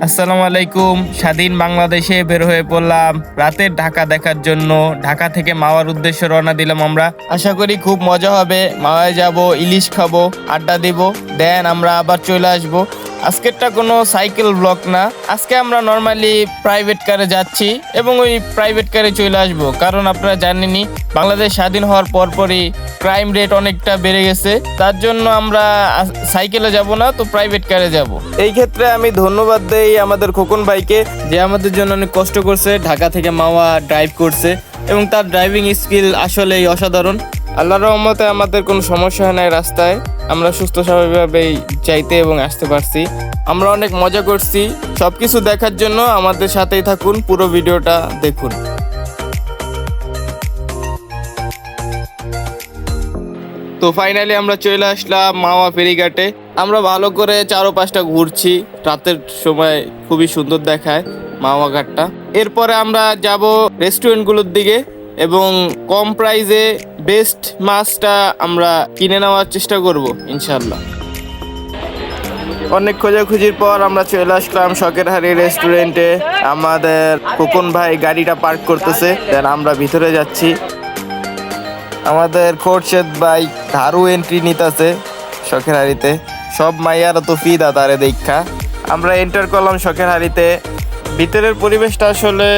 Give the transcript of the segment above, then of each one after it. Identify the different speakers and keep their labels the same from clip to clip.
Speaker 1: আসসালামু আলাইকুম। স্বাধীন বাংলাদেশে বের হয়ে পড়লাম রাতের ঢাকা দেখার জন্য। ঢাকা থেকে মাওয়ার উদ্দেশ্যে রওনা দিলাম আমরা। আশা করি খুব মজা হবে। মাওয়ায় যাব, ইলিশ খাবো, আড্ডা দিব, দেন আমরা আবার চলে আসবো। আজকেরটা কোনো সাইকেল ব্লগ না, আজকে আমরা নর্মালি প্রাইভেট কারে যাচ্ছি এবং ওই প্রাইভেট কারে চলে আসবো। কারণ আপনারা জানেনই বাংলাদেশ স্বাধীন হওয়ার পরপরই ক্রাইম রেট অনেকটা বেড়ে গেছে, তার জন্য আমরা সাইকেলে যাব না, তো প্রাইভেট কারে যাব। এই ক্ষেত্রে আমি ধন্যবাদ দেই আমাদের খোকন ভাইকে, যে আমাদের জন্য অনেক কষ্ট করছে, ঢাকা থেকে মাওয়া ড্রাইভ করছে এবং তার ড্রাইভিং স্কিল আসলেই অসাধারণ। আল্লাহর রহমতে আমাদের কোনো সমস্যা হয় নাই রাস্তায়, আমরা সুস্থ স্বাভাবিকভাবেই যাইতে এবং আসতে পারছি। আমরা অনেক মজা করছি। সবকিছু দেখার জন্য আমাদের সাথেই থাকুন, পুরো ভিডিওটা দেখুন। তো ফাইনালি আমরা চলে আসলাম মাওয়া ফেরিঘাটে। আমরা ভালো করে চারপাশটা ঘুরছি, রাতের সময় খুবই সুন্দর দেখায় মাওয়া ঘাটটা। এরপরে আমরা যাব রেস্টুরেন্টগুলোর দিকে এবং কম প্রাইসে বেস্ট মাছটা আমরা কিনে নেওয়ার চেষ্টা করব ইনশাল্লাহ। অনেক খোঁজাখুঁজির পর আমরা চলে আসলাম শখেরহারি রেস্টুরেন্টে। আমাদের খোকন ভাই গাড়িটা পার্ক করতেছে, দেন আমরা ভিতরে যাচ্ছি। আমাদের খোরশেদ ভাই ধারু এন্ট্রি নিতেছে শখেরহারিতে। সব মাইয়ারা তো ফিদা তারে দেখা। আমরা এন্টার করলাম শখেরহারিতে। ভিতরের পরিবেশটা আসলে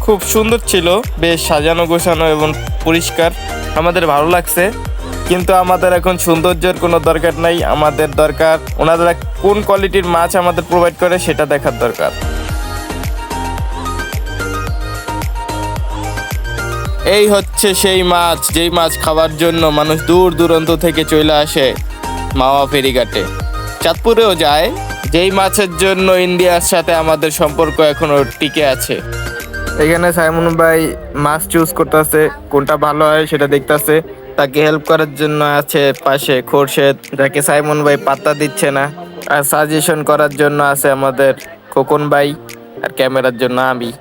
Speaker 1: খুব সুন্দর ছিল, বেশ সাজানো গোছানো এবং পরিষ্কার। আমাদের ভালো লাগছে, কিন্তু আমাদের এখন সৌন্দর্যের কোনো দরকার নাই। আমাদের দরকার ওনারা কোন কোয়ালিটির মাছ আমাদের প্রোভাইড করে সেটা দেখার দরকার। এই হচ্ছে সেই মাছ, যেই মাছ খাওয়ার জন্য মানুষ দূর দূরান্ত থেকে চলে আসে মাওয়া ফেরিঘাটে। চাঁদপুরেও যায়, যেই মাছের জন্য ইন্ডিয়ার সাথে আমাদের সম্পর্ক এখনো টিকে আছে। এখানে সাইমন ভাই মাছ চুজ করতেছে, কোনটা ভালো হয় সেটা দেখতেছে। তাকে হেল্প করার জন্য আছে পাশে খোরশেদ, যাকে সাইমন ভাই পাত্তা দিচ্ছে না। আর সাজেশন করার জন্য আছে আমাদের খোকন ভাই, আর ক্যামেরার জন্য আমি।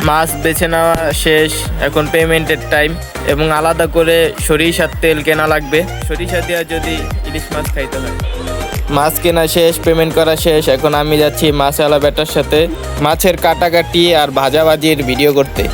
Speaker 1: মাছ বেছে নেওয়া শেষ, এখন পেমেন্টের টাইম এবং আলাদা করে সরিষার তেল কেনা লাগবে। সরিষা দেওয়া যদি ইলিশ মাছ খাইতে হয়। মাছ কেনা শেষ, পেমেন্ট করা শেষ। এখন আমি যাচ্ছি মাছওয়ালা বেটার সাথে মাছের কাটাকাটি আর ভাজাভাজির ভিডিও করতে।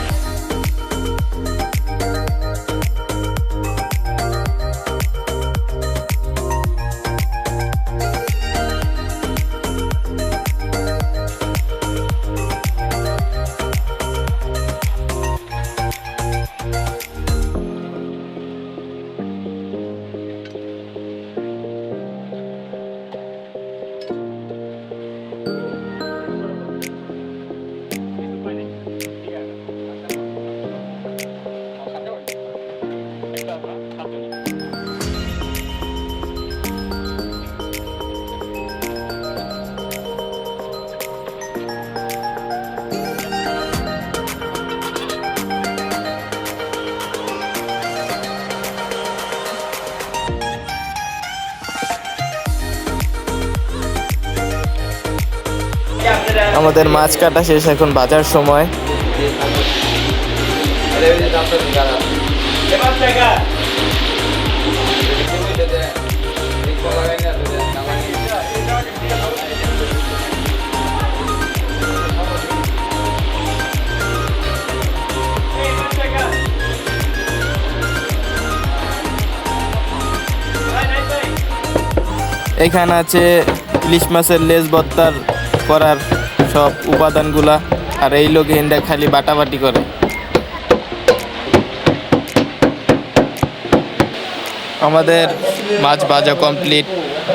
Speaker 1: আমাদের মাছ কাটা শেষ, এখন বাজার সময়। এখানে আছে ইলিশ মাছের লেজ ভর্তার করার সব উপাদানগুলা, আর এই লোক হেন্ডা খালি বাটাবাটি করে। আমাদের মাছ ভাজা কমপ্লিট,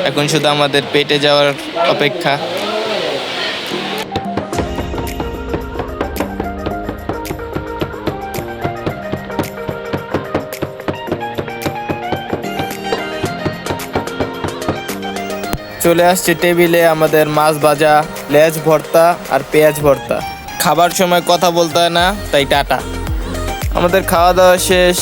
Speaker 1: এখন শুধু আমাদের পেটে যাওয়ার অপেক্ষা। চলে আসছে টেবিলে আমাদের মাছ ভাজা, লেজ ভর্তা আর পেঁয়াজ ভর্তা। খাবার সময় কথা বলতে হয় না, তাই টাটা। আমাদের খাওয়া দাওয়া শেষ,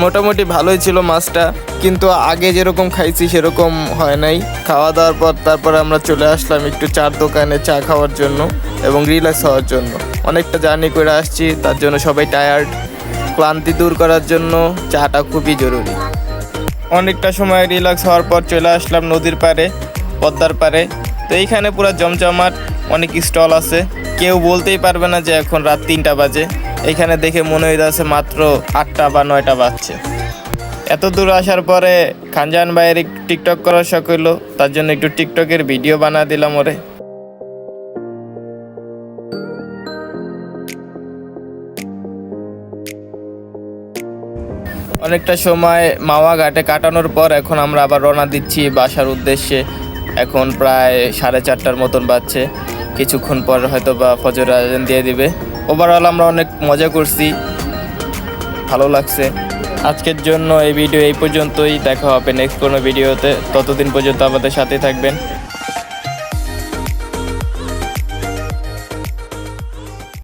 Speaker 1: মোটামুটি ভালোই ছিল মাছটা, কিন্তু আগে যেরকম খাইছি সেরকম হয় নাই। খাওয়া দাওয়ার পর তারপরে আমরা চলে আসলাম একটু চার দোকানে চা খাওয়ার জন্য এবং রিল্যাক্স হওয়ার জন্য। অনেকটা জার্নি করে আসছি, তার জন্য সবাই টায়ার্ড। ক্লান্তি দূর করার জন্য চাটা খুবই জরুরি। অনেকটা সময় রিল্যাক্স হওয়ার পর চলে আসলাম নদীর পাড়ে, পদ্মার পাড়ে। তো এইখানে পুরো জমজমাট, অনেক স্টল আছে। কেউ বলতেই পারবে না যে এখন রাত 3টা বাজে। এখানে দেখে মনে হইতেছে মাত্র 8টা বা 9টা বাজছে। এত দূর আসার পরে খানজাহান ভাইয়ের টিকটক করার শখ হইলো, তার জন্য একটু টিকটকের ভিডিও বানা দিলাম ওরে। অনেকটা সময় মাওয়া ঘাটে কাটানোর পর এখন আমরা আবার রওনা দিচ্ছি বাসার উদ্দেশ্যে। এখন প্রায় 4:30টার মতন বাজছে। কিছুক্ষণ পর হয়তো বা ফজরের আজান দিয়ে দিবে। ওভারঅল আমরা অনেক মজা করছি, ভালো লাগছে। আজকের জন্য এই ভিডিও এই পর্যন্তই। দেখা হবে নেক্সট কোনো ভিডিওতে। ততদিন পর্যন্ত আমাদের সাথে থাকবেন।